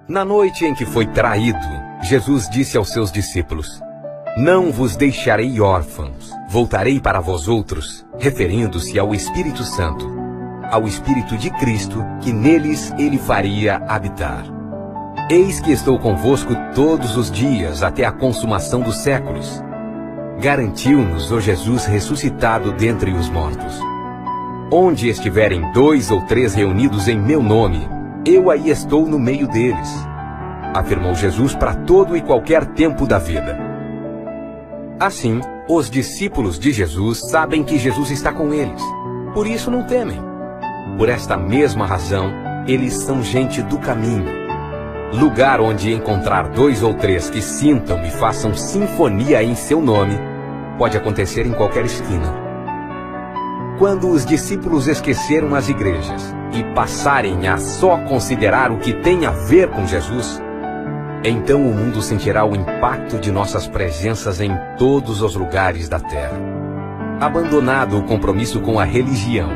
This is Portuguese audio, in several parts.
Na noite em que foi traído, Jesus disse aos seus discípulos: "Não vos deixarei órfãos, voltarei para vós outros", referindo-se ao Espírito Santo, ao Espírito de Cristo, que neles ele faria habitar. Eis que estou convosco todos os dias, até a consumação dos séculos. Garantiu-nos o Jesus ressuscitado dentre os mortos. Onde estiverem 2 ou 3 reunidos em meu nome, eu aí estou no meio deles, afirmou Jesus para todo e qualquer tempo da vida. Assim, os discípulos de Jesus sabem que Jesus está com eles. Por isso não temem. Por esta mesma razão, eles são gente do caminho. Lugar onde encontrar 2 ou 3 que sintam e façam sinfonia em seu nome, pode acontecer em qualquer esquina. Quando os discípulos esqueceram as igrejas e passarem a só considerar o que tem a ver com Jesus, então o mundo sentirá o impacto de nossas presenças em todos os lugares da terra. Abandonado o compromisso com a religião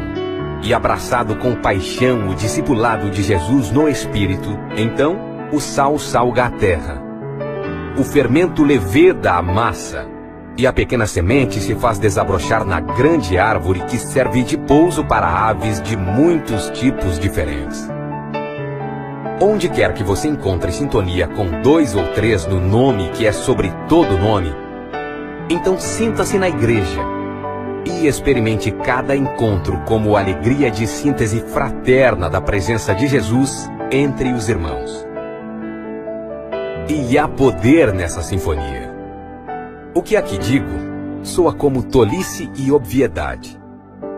e abraçado com paixão o discipulado de Jesus no Espírito, então o sal salga a terra. O fermento leveda a massa, e a pequena semente se faz desabrochar na grande árvore que serve de pouso para aves de muitos tipos diferentes. Onde quer que você encontre sintonia com 2 ou 3 no nome que é sobre todo nome, então sinta-se na igreja e experimente cada encontro como alegria de síntese fraterna da presença de Jesus entre os irmãos. E há poder nessa sinfonia. O que aqui digo soa como tolice e obviedade.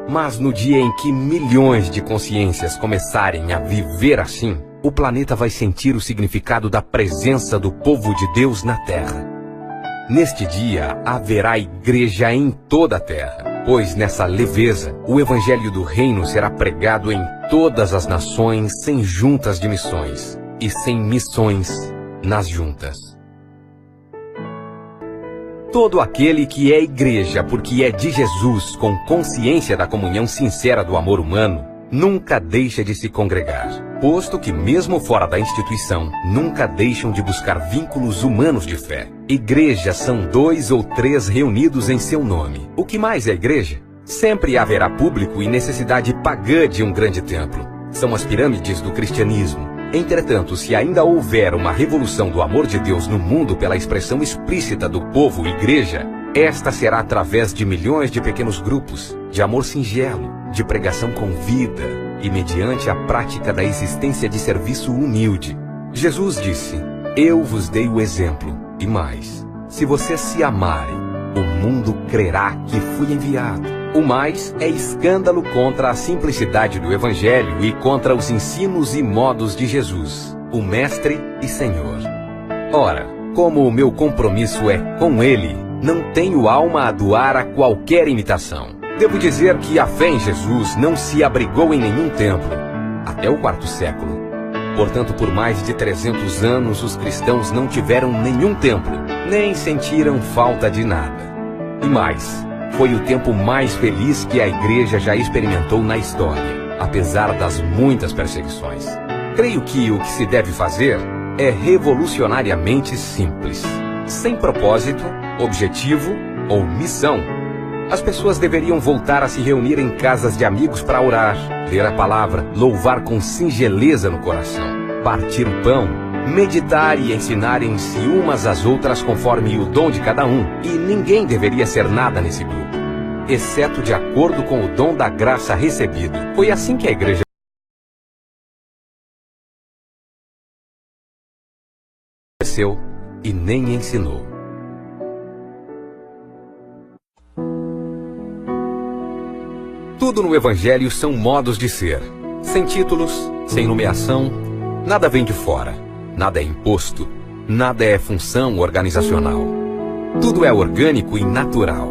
Mas no dia em que milhões de consciências começarem a viver assim, o planeta vai sentir o significado da presença do povo de Deus na Terra. Neste dia haverá igreja em toda a Terra, pois nessa leveza o Evangelho do Reino será pregado em todas as nações sem juntas de missões e sem missões nas juntas. Todo aquele que é igreja porque é de Jesus, com consciência da comunhão sincera do amor humano, nunca deixa de se congregar, posto que mesmo fora da instituição, nunca deixam de buscar vínculos humanos de fé. Igrejas são 2 ou 3 reunidos em seu nome. O que mais é igreja? Sempre haverá público e necessidade pagã de um grande templo. São as pirâmides do cristianismo. Entretanto, se ainda houver uma revolução do amor de Deus no mundo pela expressão explícita do povo igreja, esta será através de milhões de pequenos grupos, de amor singelo, de pregação com vida e mediante a prática da existência de serviço humilde. Jesus disse: "Eu vos dei o exemplo, e mais, se vocês se amarem, o mundo crerá que fui enviado." O mais é escândalo contra a simplicidade do Evangelho e contra os ensinos e modos de Jesus, o Mestre e Senhor. Ora, como o meu compromisso é com Ele, não tenho alma a doar a qualquer imitação. Devo dizer que a fé em Jesus não se abrigou em nenhum templo, até o 4º século. Portanto, por mais de 300 anos, os cristãos não tiveram nenhum templo, nem sentiram falta de nada. E mais, foi o tempo mais feliz que a igreja já experimentou na história, apesar das muitas perseguições. Creio que o que se deve fazer é revolucionariamente simples. Sem propósito, objetivo ou missão, as pessoas deveriam voltar a se reunir em casas de amigos para orar, ler a palavra, louvar com singeleza no coração, partir o pão, meditar e ensinarem-se umas às outras conforme o dom de cada um, e ninguém deveria ser nada nesse grupo, exceto de acordo com o dom da graça recebido. Foi assim que a igreja cresceu e nem ensinou. Tudo no Evangelho são modos de ser, sem títulos, sem nomeação, nada vem de fora. Nada é imposto, nada é função organizacional. Tudo é orgânico e natural.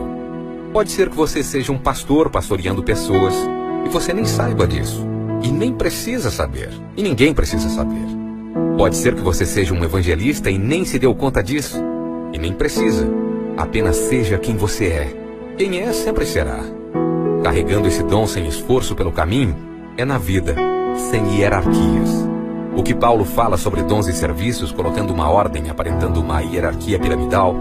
Pode ser que você seja um pastor pastoreando pessoas e você nem saiba disso. E nem precisa saber. E ninguém precisa saber. Pode ser que você seja um evangelista e nem se deu conta disso. E nem precisa. Apenas seja quem você é. Quem é, sempre será. Carregando esse dom sem esforço pelo caminho, é na vida, sem hierarquias. O que Paulo fala sobre dons e serviços, colocando uma ordem, aparentando uma hierarquia piramidal,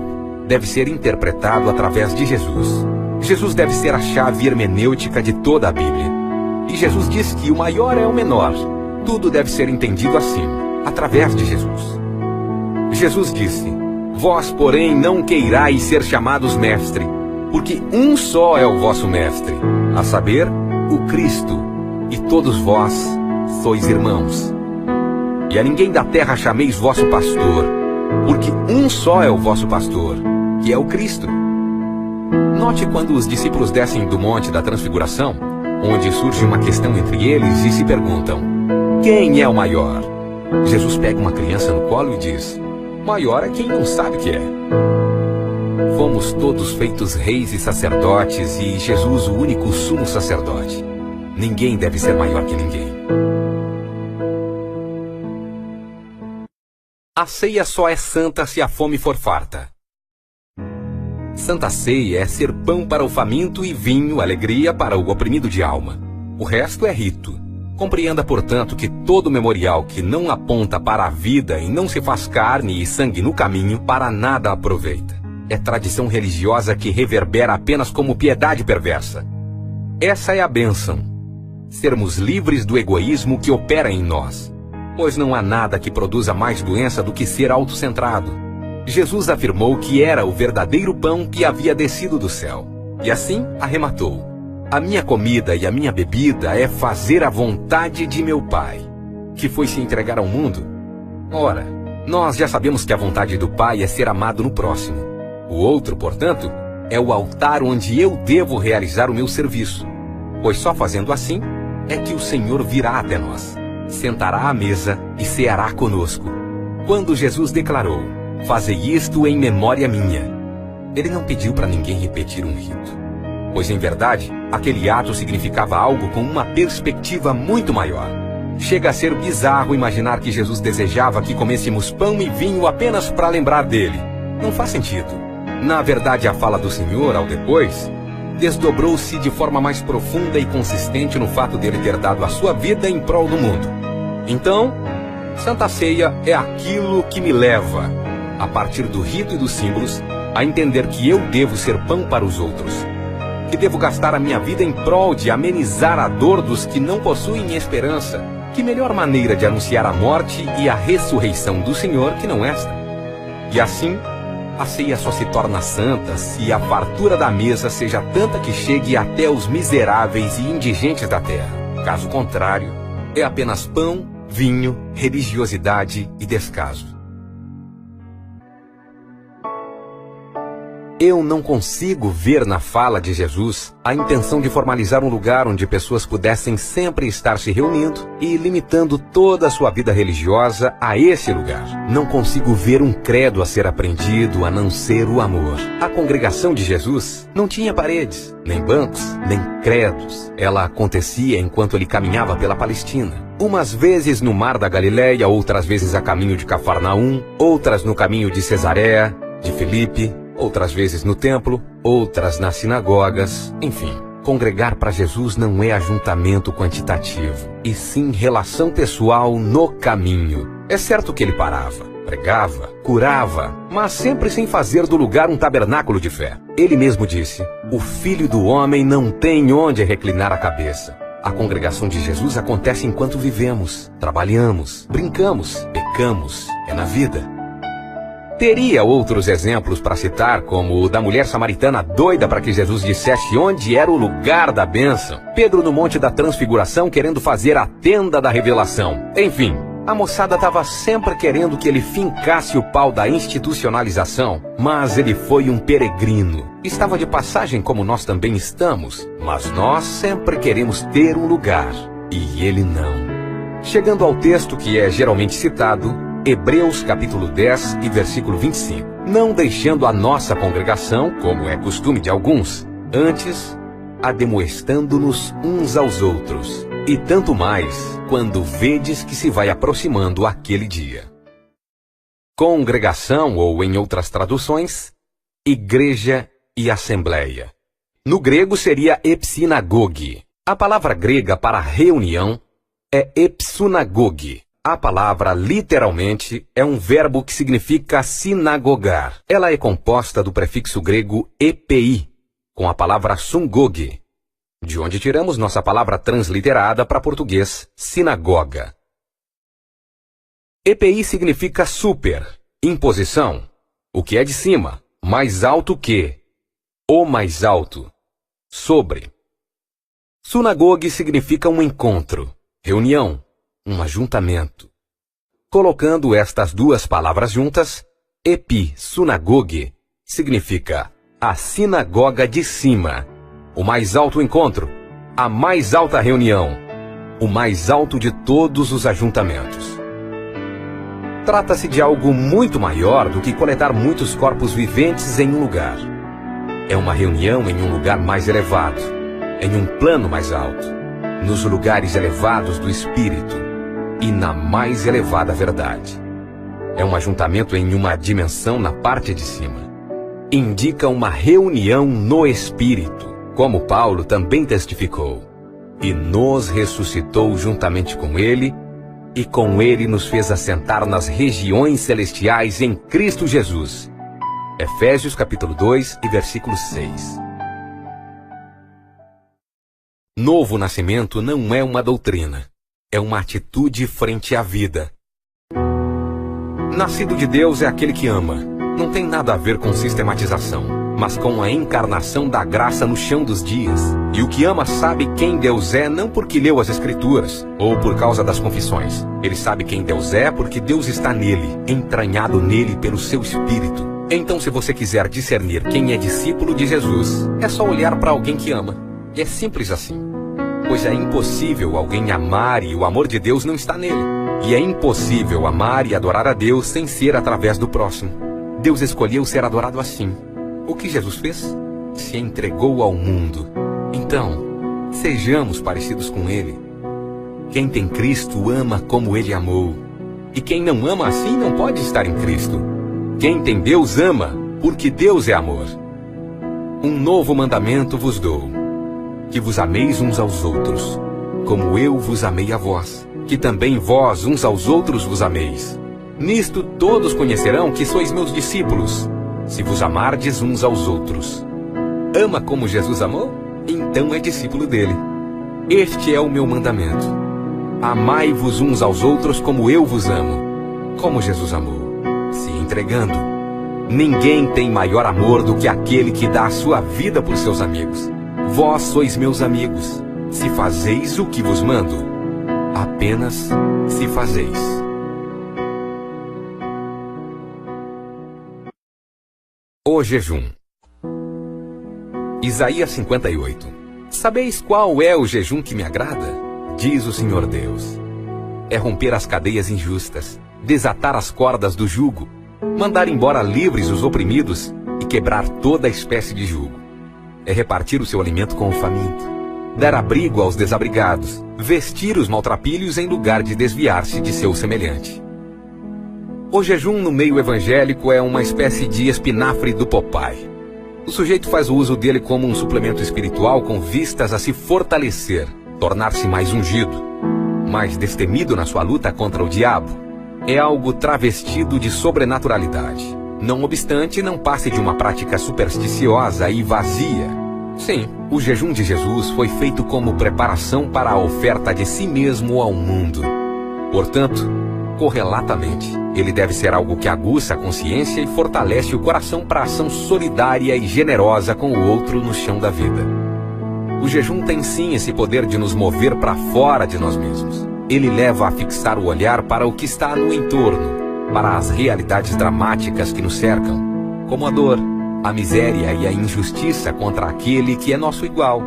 deve ser interpretado através de Jesus. Jesus deve ser a chave hermenêutica de toda a Bíblia. E Jesus diz que o maior é o menor. Tudo deve ser entendido assim, através de Jesus. Jesus disse: vós, porém, não queirais ser chamados mestre, porque um só é o vosso mestre, a saber, o Cristo, e todos vós sois irmãos. E a ninguém da terra chameis vosso pastor, porque um só é o vosso pastor, que é o Cristo. Note quando os discípulos descem do Monte da Transfiguração, onde surge uma questão entre eles e se perguntam: quem é o maior? Jesus pega uma criança no colo e diz: maior é quem não sabe o que é. Fomos todos feitos reis e sacerdotes, e Jesus o único sumo sacerdote. Ninguém deve ser maior que ninguém. A ceia só é santa se a fome for farta. Santa Ceia é ser pão para o faminto e vinho, alegria para o oprimido de alma. O resto é rito. Compreenda, portanto, que todo memorial que não aponta para a vida e não se faz carne e sangue no caminho, para nada aproveita. É tradição religiosa que reverbera apenas como piedade perversa. Essa é a bênção. Sermos livres do egoísmo que opera em nós. Pois não há nada que produza mais doença do que ser autocentrado. Jesus afirmou que era o verdadeiro pão que havia descido do céu. E assim arrematou: a minha comida e a minha bebida é fazer a vontade de meu Pai, que foi se entregar ao mundo. Ora, nós já sabemos que a vontade do Pai é ser amado no próximo. O outro, portanto, é o altar onde eu devo realizar o meu serviço. Pois só fazendo assim é que o Senhor virá até nós, sentará à mesa e ceará conosco. Quando Jesus declarou: fazei isto em memória minha, ele não pediu para ninguém repetir um rito. Pois, em verdade, aquele ato significava algo com uma perspectiva muito maior. Chega a ser bizarro imaginar que Jesus desejava que comêssemos pão e vinho apenas para lembrar dele. Não faz sentido. Na verdade, a fala do Senhor, ao depois, desdobrou-se de forma mais profunda e consistente no fato dele ter dado a sua vida em prol do mundo. Então, Santa Ceia é aquilo que me leva, a partir do rito e dos símbolos, a entender que eu devo ser pão para os outros. Que devo gastar a minha vida em prol de amenizar a dor dos que não possuem esperança. Que melhor maneira de anunciar a morte e a ressurreição do Senhor que não esta? E assim, a ceia só se torna santa se a fartura da mesa seja tanta que chegue até os miseráveis e indigentes da terra. Caso contrário, é apenas pão, vinho, religiosidade e descaso. Eu não consigo ver na fala de Jesus a intenção de formalizar um lugar onde pessoas pudessem sempre estar se reunindo e limitando toda a sua vida religiosa a esse lugar. Não consigo ver um credo a ser aprendido a não ser o amor. A congregação de Jesus não tinha paredes, nem bancos, nem credos. Ela acontecia enquanto ele caminhava pela Palestina. Umas vezes no Mar da Galileia, outras vezes a caminho de Cafarnaum, outras no caminho de Cesareia, de Filipe, outras vezes no templo, outras nas sinagogas, enfim. Congregar para Jesus não é ajuntamento quantitativo, e sim relação pessoal no caminho. É certo que ele parava, pregava, curava, mas sempre sem fazer do lugar um tabernáculo de fé. Ele mesmo disse: o Filho do Homem não tem onde reclinar a cabeça. A congregação de Jesus acontece enquanto vivemos, trabalhamos, brincamos, pecamos, é na vida. Teria outros exemplos para citar, como o da mulher samaritana doida para que Jesus dissesse onde era o lugar da bênção. Pedro no Monte da Transfiguração querendo fazer a tenda da revelação. Enfim, a moçada estava sempre querendo que ele fincasse o pau da institucionalização, mas ele foi um peregrino. Estava de passagem como nós também estamos, mas nós sempre queremos ter um lugar, e ele não. Chegando ao texto que é geralmente citado, Hebreus capítulo 10 e versículo 25. Não deixando a nossa congregação, como é costume de alguns, antes, ademoestando-nos uns aos outros. E tanto mais, quando vedes que se vai aproximando aquele dia. Congregação, ou em outras traduções, igreja e assembleia. No grego seria epsinagoge. A palavra grega para reunião é epsunagoge. A palavra, literalmente, é um verbo que significa sinagogar. Ela é composta do prefixo grego epi, com a palavra sungoge, de onde tiramos nossa palavra transliterada para português, sinagoga. EPI significa super, imposição, o que é de cima, mais alto que, o mais alto, sobre. Sunagogue significa um encontro, reunião, um ajuntamento. Colocando estas duas palavras juntas, epi, sunagogue, significa a sinagoga de cima, o mais alto encontro, a mais alta reunião, o mais alto de todos os ajuntamentos. Trata-se de algo muito maior do que coletar muitos corpos viventes em um lugar. É uma reunião em um lugar mais elevado, em um plano mais alto, nos lugares elevados do Espírito e na mais elevada verdade. É um ajuntamento em uma dimensão na parte de cima. Indica uma reunião no Espírito, como Paulo também testificou, e nos ressuscitou juntamente com ele, e com ele nos fez assentar nas regiões celestiais em Cristo Jesus. Efésios capítulo 2 e versículo 6. Novo nascimento não é uma doutrina, é uma atitude frente à vida. Nascido de Deus é aquele que ama. Não tem nada a ver com sistematização, mas com a encarnação da graça no chão dos dias. E o que ama sabe quem Deus é não porque leu as Escrituras, ou por causa das confissões. Ele sabe quem Deus é porque Deus está nele, entranhado nele pelo seu Espírito. Então, se você quiser discernir quem é discípulo de Jesus, é só olhar para alguém que ama. É simples assim. Pois é impossível alguém amar e o amor de Deus não está nele. E é impossível amar e adorar a Deus sem ser através do próximo. Deus escolheu ser adorado assim. O que Jesus fez? Se entregou ao mundo. Então, sejamos parecidos com Ele. Quem tem Cristo ama como Ele amou. E quem não ama assim não pode estar em Cristo. Quem tem Deus ama, porque Deus é amor. Um novo mandamento vos dou: que vos ameis uns aos outros, como eu vos amei a vós, que também vós uns aos outros vos ameis. Nisto todos conhecerão que sois meus discípulos, se vos amardes uns aos outros. Ama como Jesus amou? Então é discípulo dele. Este é o meu mandamento: amai-vos uns aos outros como eu vos amo, como Jesus amou, se entregando. Ninguém tem maior amor do que aquele que dá a sua vida por seus amigos. Vós sois meus amigos, se fazeis o que vos mando. Apenas se fazeis. O jejum. Isaías 58. Sabeis qual é o jejum que me agrada? Diz o Senhor Deus. É romper as cadeias injustas, desatar as cordas do jugo, mandar embora livres os oprimidos e quebrar toda espécie de jugo. É repartir o seu alimento com o faminto, dar abrigo aos desabrigados, vestir os maltrapilhos em lugar de desviar-se de seu semelhante. O jejum no meio evangélico é uma espécie de espinafre do Popeye. O sujeito faz o uso dele como um suplemento espiritual com vistas a se fortalecer, tornar-se mais ungido, mais destemido na sua luta contra o diabo. É algo travestido de sobrenaturalidade. Não obstante, não passe de uma prática supersticiosa e vazia. Sim, o jejum de Jesus foi feito como preparação para a oferta de si mesmo ao mundo. Portanto, correlatamente, ele deve ser algo que aguça a consciência e fortalece o coração para a ação solidária e generosa com o outro no chão da vida. O jejum tem sim esse poder de nos mover para fora de nós mesmos. Ele leva a fixar o olhar para o que está no entorno, para as realidades dramáticas que nos cercam, como a dor, a miséria e a injustiça contra aquele que é nosso igual.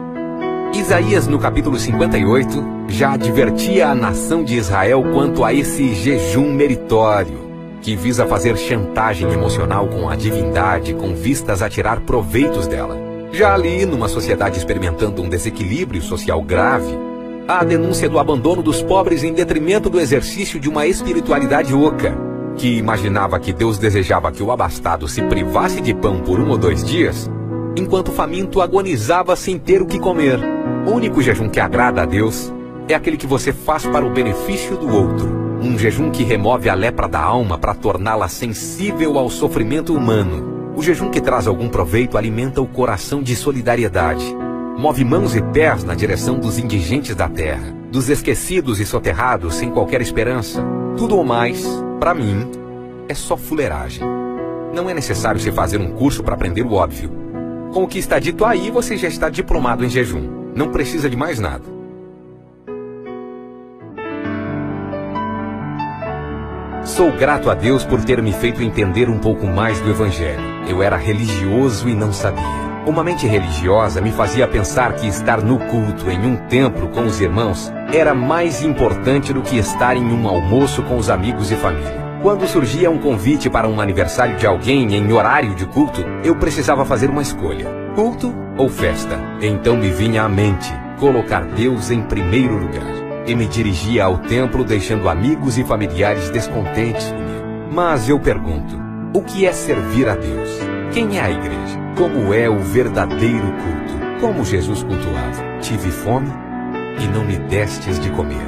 Isaías, no capítulo 58, já advertia a nação de Israel quanto a esse jejum meritório, que visa fazer chantagem emocional com a divindade com vistas a tirar proveitos dela. Já ali, numa sociedade experimentando um desequilíbrio social grave, há a denúncia do abandono dos pobres em detrimento do exercício de uma espiritualidade oca, que imaginava que Deus desejava que o abastado se privasse de pão por 1 ou 2 dias, enquanto o faminto agonizava sem ter o que comer. O único jejum que agrada a Deus é aquele que você faz para o benefício do outro, Um jejum que remove a lepra da alma para torná-la sensível ao sofrimento humano. O jejum que traz algum proveito alimenta o coração de solidariedade. Move mãos e pés na direção dos indigentes da terra, dos esquecidos e soterrados sem qualquer esperança. Tudo ou mais, para mim, é só fuleiragem. Não é necessário se fazer um curso para aprender o óbvio. Com o que está dito aí, você já está diplomado em jejum. Não precisa de mais nada. Sou grato a Deus por ter me feito entender um pouco mais do Evangelho. Eu era religioso e não sabia. Uma mente religiosa me fazia pensar que estar no culto em um templo com os irmãos era mais importante do que estar em um almoço com os amigos e família. Quando surgia um convite para um aniversário de alguém em horário de culto, eu precisava fazer uma escolha: culto ou festa? Então me vinha à mente colocar Deus em primeiro lugar. E me dirigia ao templo deixando amigos e familiares descontentes comigo. Mas eu pergunto, o que é servir a Deus? Quem é a igreja? Como é o verdadeiro culto? Como Jesus cultuava? Tive fome e não me destes de comer.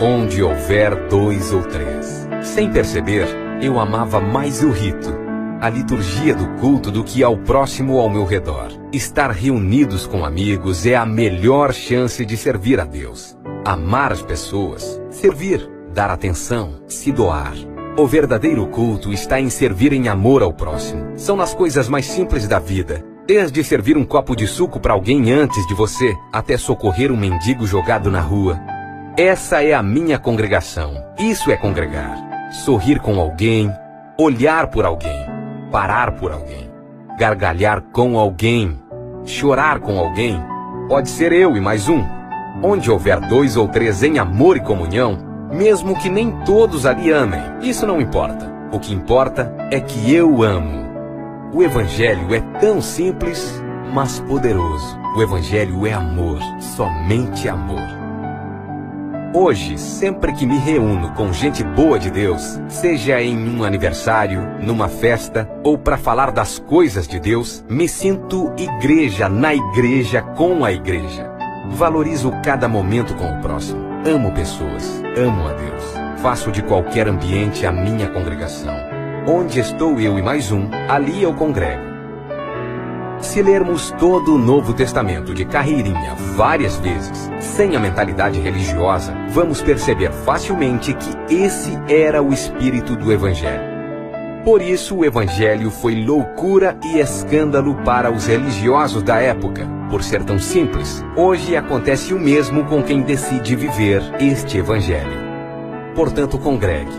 Onde houver 2 ou 3. Sem perceber, eu amava mais o rito, a liturgia do culto do que ao próximo ao meu redor. Estar reunidos com amigos é a melhor chance de servir a Deus. Amar as pessoas, servir, dar atenção, se doar. O verdadeiro culto está em servir em amor ao próximo. São nas coisas mais simples da vida. Desde servir um copo de suco para alguém antes de você, até socorrer um mendigo jogado na rua. Essa é a minha congregação. Isso é congregar. Sorrir com alguém, olhar por alguém, parar por alguém, gargalhar com alguém, chorar com alguém. Pode ser eu e mais um. Onde houver 2 ou 3 em amor e comunhão, mesmo que nem todos ali amem, isso não importa. O que importa é que eu amo. O Evangelho é tão simples, mas poderoso. O Evangelho é amor, somente amor. Hoje, sempre que me reúno com gente boa de Deus, seja em um aniversário, numa festa ou para falar das coisas de Deus, me sinto igreja na igreja com a igreja. Valorizo cada momento com o próximo. Amo pessoas, amo a Deus. Faço de qualquer ambiente a minha congregação. Onde estou eu e mais um, ali eu congrego. Se lermos todo o Novo Testamento de carreirinha várias vezes, sem a mentalidade religiosa, vamos perceber facilmente que esse era o espírito do Evangelho. Por isso o Evangelho foi loucura e escândalo para os religiosos da época. Por ser tão simples, hoje acontece o mesmo com quem decide viver este Evangelho. Portanto, congregue.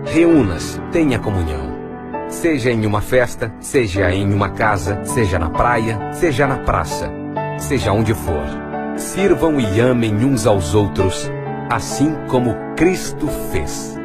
Reúna-se, tenha comunhão. Seja em uma festa, seja em uma casa, seja na praia, seja na praça, seja onde for. Sirvam e amem uns aos outros, assim como Cristo fez.